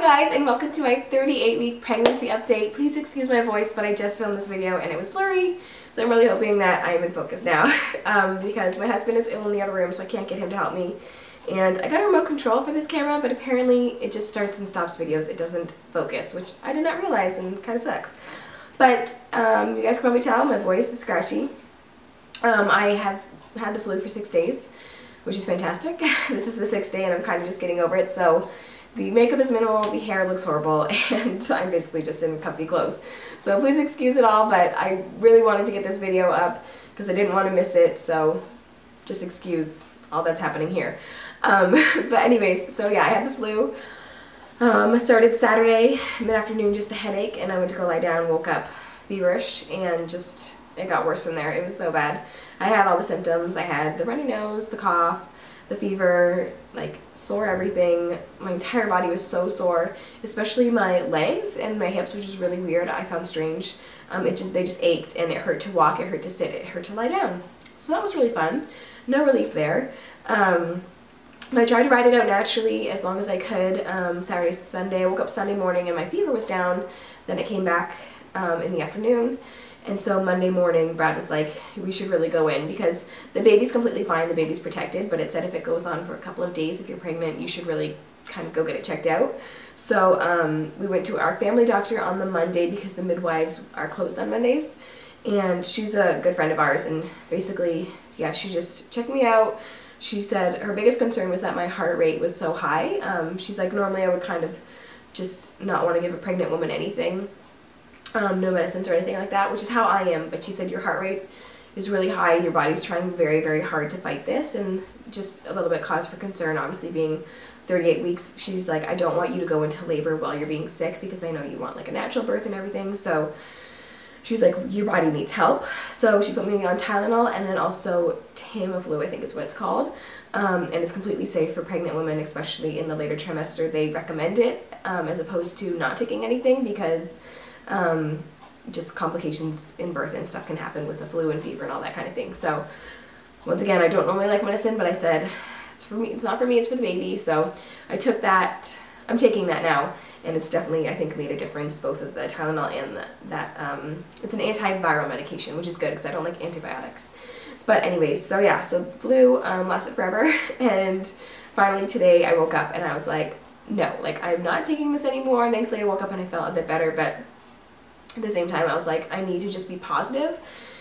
guys, and welcome to my 38-week pregnancy update. Please excuse my voice, but I just filmed this video and it was blurry, so I'm really hoping that I'm in focus now because my husband is ill in the other room, so I can't get him to help me. And I got a remote control for this camera, but apparently it just starts and stops videos. It doesn't focus, which I did not realize and kind of sucks. But you guys can probably tell my voice is scratchy. I have had the flu for 6 days, which is fantastic. This is the 6th day and I'm kind of just getting over it, so the makeup is minimal, the hair looks horrible, and I'm basically just in comfy clothes. So please excuse it all, but I really wanted to get this video up because I didn't want to miss it, so just excuse all that's happening here. But anyways, so yeah, I had the flu. I started Saturday, mid-afternoon, just a headache, and I went to go lie down, woke up feverish, and just, it got worse from there. It was so bad. I had all the symptoms. I had the runny nose, the cough, the fever, like sore everything. My entire body was so sore, especially my legs and my hips, which is really weird. I found strange. They just ached, and it hurt to walk, it hurt to sit, it hurt to lie down. So that was really fun. No relief there. I tried to ride it out naturally as long as I could. Saturday, Sunday, I woke up Sunday morning and my fever was down. Then it came back in the afternoon. And so Monday morning, Brad was like, we should really go in because the baby's completely fine, the baby's protected, but it said if it goes on for a couple of days, if you're pregnant, you should really kind of go get it checked out. So we went to our family doctor on the Monday because the midwives are closed on Mondays. And she's a good friend of ours, and basically, yeah, she just checked me out. She said her biggest concern was that my heart rate was so high. She's like, normally I would kind of just not want to give a pregnant woman anything. No medicines or anything like that, which is how I am, but she said your heart rate is really high, your body's trying very, very hard to fight this, and just a little bit cause for concern, obviously being 38 weeks. She's like, I don't want you to go into labor while you're being sick because I know you want like a natural birth and everything, so she's like, your body needs help. So she put me on Tylenol and then also Tamiflu, I think is what it's called, and it's completely safe for pregnant women, especially in the later trimester. They recommend it as opposed to not taking anything because just complications in birth and stuff can happen with the flu and fever and all that kind of thing. So once again, I don't normally like medicine, but I said it's for me, it's not for me, it's for the baby. So I took that. I'm taking that now, and it's definitely, I think, made a difference, both of the Tylenol and it's an antiviral medication, which is good because I don't like antibiotics. But anyways, so yeah, so flu lasted forever, and finally today I woke up and I was like, no, like I'm not taking this anymore. And thankfully I woke up and I felt a bit better, but at the same time I was like, I need to just be positive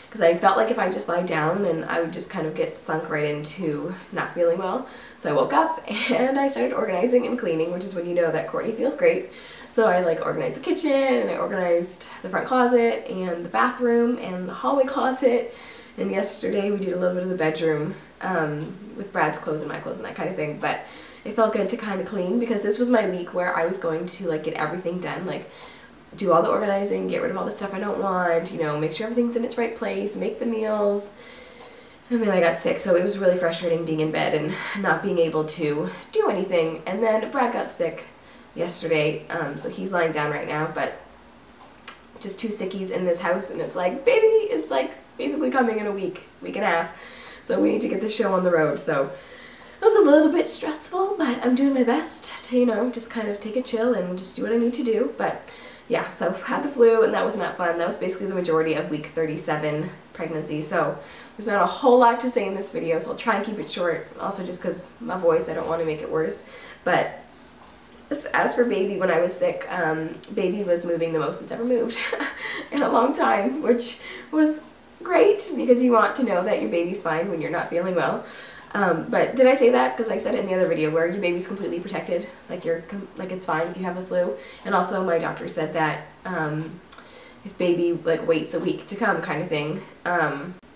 because I felt like if I just lie down then I would just kind of get sunk right into not feeling well. So I woke up and I started organizing and cleaning, which is when you know that Courtney feels great. So I like organized the kitchen and I organized the front closet and the bathroom and the hallway closet. And yesterday we did a little bit of the bedroom with Brad's clothes and my clothes and that kind of thing. But it felt good to kind of clean because this was my week where I was going to like get everything done, like do all the organizing, get rid of all the stuff I don't want, you know, make sure everything's in its right place, make the meals. And then I got sick, so it was really frustrating being in bed and not being able to do anything. And then Brad got sick yesterday, so he's lying down right now, but just 2 sickies in this house, and it's like, baby is like basically coming in a week and a half. So we need to get this show on the road, so it was a little bit stressful, but I'm doing my best to, you know, just kind of take a chill and just do what I need to do. But yeah, so had the flu and that was not fun. That was basically the majority of week 37 pregnancy. So there's not a whole lot to say in this video, so I'll try and keep it short. Also just because my voice, I don't want to make it worse. But as for baby, when I was sick, baby was moving the most it's ever moved in a long time, which was great because you want to know that your baby's fine when you're not feeling well. But did I say that? Because I said it in the other video where your baby's completely protected, like it's fine if you have the flu. And also my doctor said that if baby like waits a week to come kind of thing,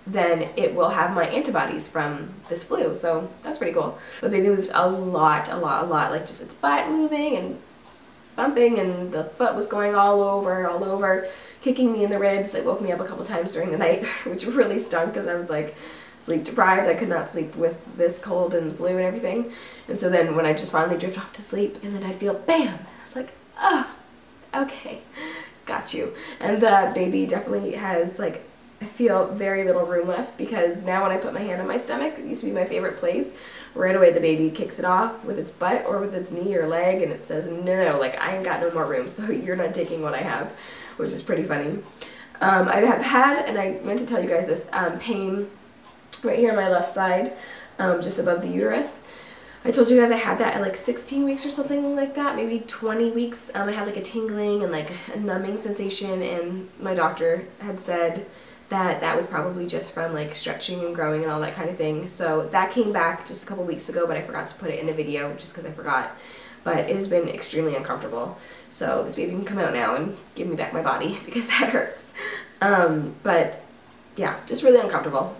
then it will have my antibodies from this flu. So that's pretty cool. But baby moved a lot, like just its butt moving and bumping, and the foot was going all over, kicking me in the ribs. It woke me up a couple times during the night, which really stunk because I was like sleep deprived. I could not sleep with this cold and flu and everything. And so then when I just finally drift off to sleep and then I'd feel bam, I was like, oh, okay, got you. And the baby definitely has like I feel very little room left, because now when I put my hand on my stomach, it used to be my favorite place, right away the baby kicks it off with its butt or with its knee or leg, and it says, no, like, I ain't got no more room, so you're not taking what I have, which is pretty funny. I have had, and I meant to tell you guys this, pain right here on my left side, just above the uterus. I told you guys I had that at like 16 weeks or something like that, maybe 20 weeks. I had like a tingling and like a numbing sensation, and my doctor had said that that was probably just from like stretching and growing and all that kind of thing. So that came back just a couple weeks ago, but I forgot to put it in a video just because I forgot. But it has been extremely uncomfortable. So this baby can come out now and give me back my body, because that hurts. But yeah, just really uncomfortable.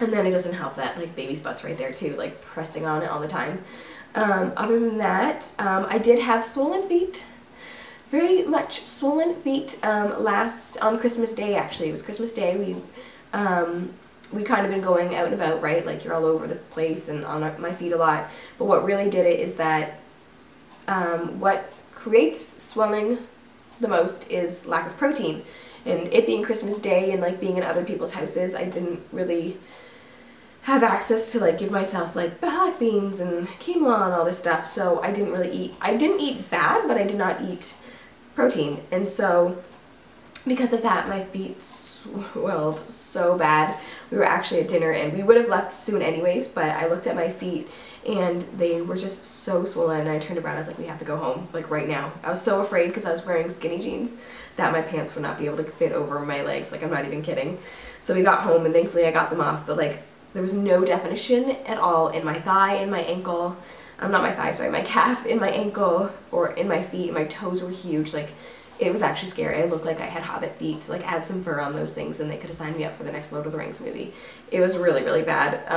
And then it doesn't help that like baby's butt's right there too, like pressing on it all the time. Other than that, I did have swollen feet. Very much swollen feet on Christmas Day. Actually, it was Christmas Day. We kind of been going out and about, right? Like, you're all over the place and on my feet a lot. But what really did it is that what creates swelling the most is lack of protein. And it being Christmas Day and like being in other people's houses, I didn't really have access to like give myself like black beans and quinoa and all this stuff. So I didn't really eat. I didn't eat bad, but I did not eat protein. And so because of that, my feet swelled so bad. We were actually at dinner and we would have left soon anyways, but I looked at my feet and they were just so swollen, and I turned around, I was like, we have to go home, like right now. I was so afraid, because I was wearing skinny jeans, that my pants would not be able to fit over my legs. Like, I'm not even kidding. So we got home and thankfully I got them off, but like there was no definition at all in my thigh, in my ankle, not my thigh, sorry, my calf, in my ankle, or in my feet. My toes were huge. Like, it was actually scary. I looked like I had hobbit feet. Like, add some fur on those things and they could have signed me up for the next Lord of the Rings movie. It was really, really bad.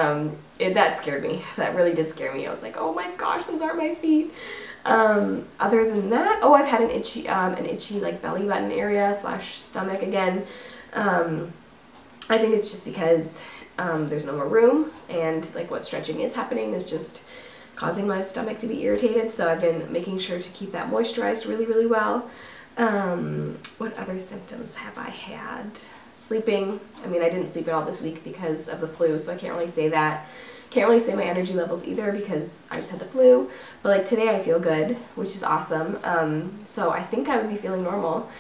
That scared me. That really did scare me. I was like, oh my gosh, those aren't my feet. Other than that, oh, I've had an itchy like belly button area / stomach again. I think it's just because there's no more room, and like what stretching is happening is just causing my stomach to be irritated. So I've been making sure to keep that moisturized really, really well. What other symptoms have I had? Sleeping. I mean, I didn't sleep at all this week because of the flu, so I can't really say that. Can't really say my energy levels either, because I just had the flu. But like today I feel good, which is awesome. So I think I would be feeling normal.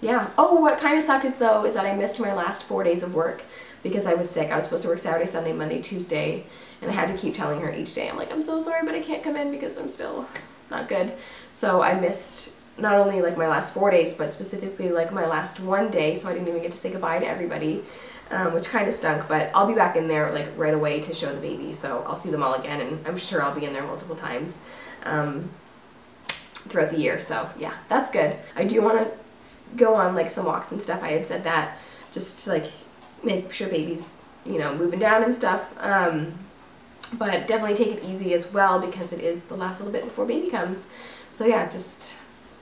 Yeah. Oh, what kind of sucked is that I missed my last 4 days of work because I was sick. I was supposed to work Saturday, Sunday, Monday, Tuesday, and I had to keep telling her each day, I'm like, I'm so sorry, but I can't come in because I'm still not good. So I missed not only like my last 4 days, but specifically like my last 1 day, so I didn't even get to say goodbye to everybody, which kind of stunk. But I'll be back in there like right away to show the baby, so I'll see them all again, and I'm sure I'll be in there multiple times throughout the year. So yeah, that's good. I do want to go on like some walks and stuff. I had said that just to like make sure baby's, you know, moving down and stuff. But definitely take it easy as well, because it is the last little bit before baby comes. So yeah, just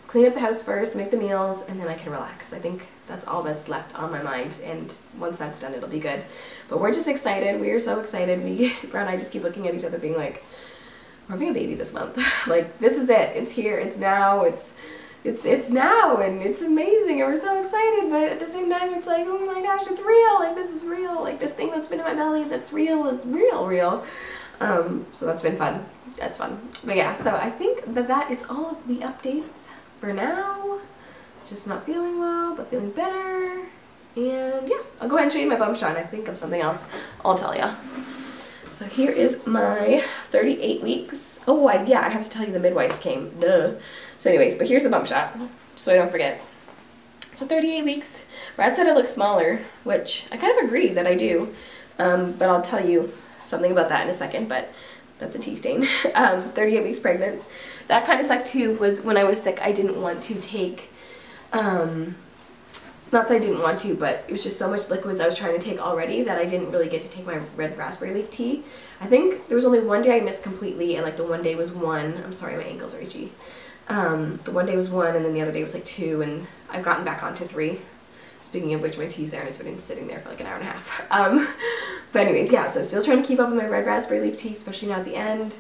clean up the house first, make the meals, and then I can relax. I think that's all that's left on my mind, and once that's done, it'll be good. But we're just excited. We are so excited. Brad and I just keep looking at each other being like, we're having a baby this month. Like, this is it. It's here. It's now. It's now, and it's amazing, and we're so excited. But at the same time, it's like, oh my gosh, it's real. Like, this is real. Like, this thing that's been in my belly that's real is real. So that's been fun. That's fun. But yeah, so I think that is all of the updates for now. Just not feeling well, but feeling better. And yeah, I'll go ahead and show you my bump shot. I think of something else I'll tell ya. So here is my 38 weeks. Oh, yeah, I have to tell you the midwife came. Duh. So anyways, but here's the bump shot, so I don't forget. So 38 weeks. Brad said I look smaller, which I kind of agree that I do. But I'll tell you something about that in a second, but that's a tea stain. 38 weeks pregnant. That kind of sucked too, was when I was sick, I didn't want to take, not that I didn't want to, but it was just so much liquids I was trying to take already that I didn't really get to take my red raspberry leaf tea. I think there was only one day I missed completely, and like the one day was 1. I'm sorry, my ankles are itchy. The one day was 1, and then the other day was like 2, and I've gotten back onto 3. Speaking of which, my tea's there, and it's been sitting there for like an hour and a half. But anyways, yeah, so still trying to keep up with my red raspberry leaf tea, especially now at the end.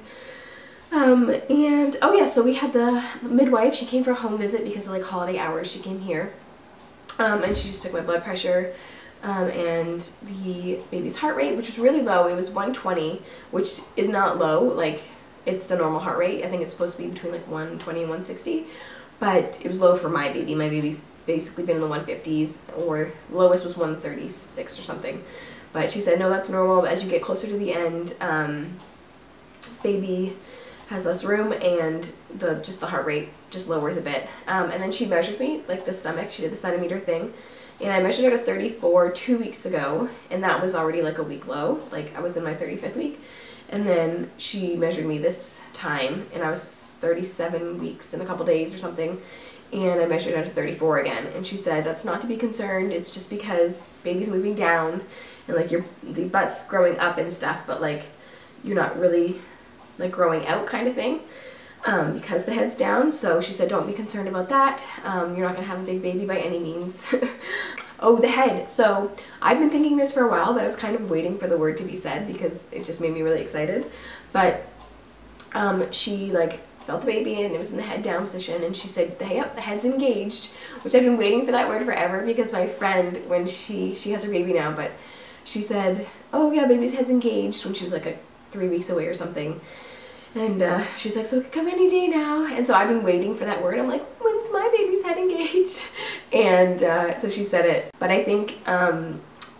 And oh yeah, so we had the midwife. She came for a home visit because of like holiday hours. She came here, and she just took my blood pressure. and the baby's heart rate, which was really low. It was 120, which is not low, like it's a normal heart rate. I think it's supposed to be between like 120 and 160, but it was low for my baby. My baby's basically been in the 150s, or lowest was 136 or something. But she said, no, that's normal. But as you get closer to the end, baby has less room, and just the heart rate just lowers a bit. And then she measured me, like the stomach. She did the centimeter thing, and I measured her at 34 2 weeks ago, and that was already like a week low. Like I was in my 35th week, and then she measured me this time, and I was 37 weeks in a couple days or something, and I measured her at 34 again. And she said that's not to be concerned. It's just because baby's moving down, and like the butt's growing up and stuff, but like you're not really like growing out kind of thing, because the head's down. So she said don't be concerned about that. You're not gonna have a big baby by any means. Oh, the head. So I've been thinking this for a while, but I was kind of waiting for the word to be said because it just made me really excited. But she like felt the baby, and it was in the head down position, and she said, hey, yep, the head's engaged, which I've been waiting for that word forever, because my friend, when she has her baby now, but she said, oh yeah, baby's head's engaged, when she was like 3 weeks away or something. And she's like, so it could come any day now. And so I've been waiting for that word. I'm like, when's my baby's head engaged? And so she said it. But I think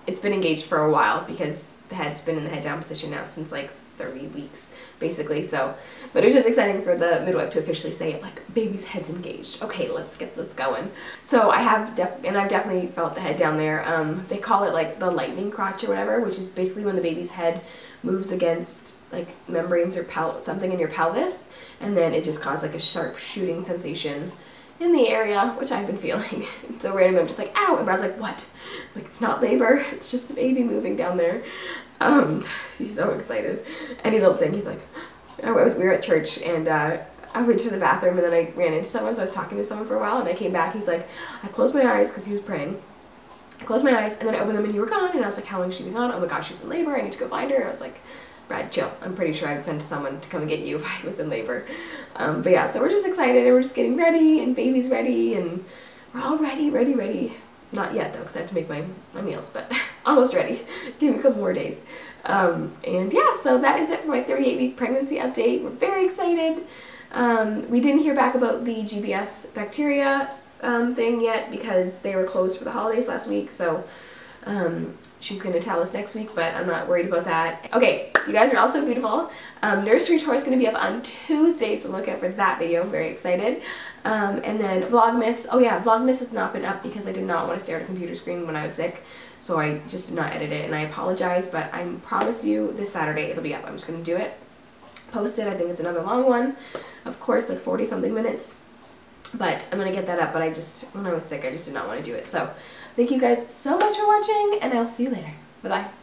it's been engaged for a while, because the head's been in the head down position now since like 30 weeks, basically. So, but it was just exciting for the midwife to officially say it, like, baby's head's engaged. Okay, let's get this going. So I've definitely felt the head down there. They call it like the lightning crotch or whatever, which is basically when the baby's head moves against like membranes or something in your pelvis, and then it just causes like a sharp shooting sensation in the area, which I've been feeling. It's so random. I'm just like, ow, and Brad's like, what? I'm like, it's not labor, it's just the baby moving down there. He's so excited. Any little thing, he's like, we were at church, and I went to the bathroom, and then I ran into someone, so I was talking to someone for a while, and I came back. He's like, I closed my eyes, because he was praying. I closed my eyes, and then I opened them, and you were gone. And I was like, how long has she been gone? Oh my gosh, she's in labor, I need to go find her. I was like, Brad, chill. I'm pretty sure I would send someone to come and get you if I was in labor. But yeah, so we're just excited, and we're just getting ready, and baby's ready, and we're all ready. Not yet though, because I have to make my meals, but almost ready. Give me a couple more days. And yeah, so that is it for my 38-week pregnancy update. We're very excited. We didn't hear back about the GBS bacteria thing yet, because they were closed for the holidays last week. So she's going to tell us next week, but I'm not worried about that. Okay, you guys are all so beautiful. Nursery tour is going to be up on Tuesday, so look out for that video. I'm very excited. And then Vlogmas. Oh yeah, Vlogmas has not been up because I did not want to stare at a computer screen when I was sick, so I just did not edit it, and I apologize, but I promise you this Saturday it'll be up. I'm just going to do it, post it. I think it's another long one, of course, like 40 something minutes. But I'm going to get that up, but when I was sick, I just did not want to do it. So thank you guys so much for watching, and I'll see you later. Bye-bye.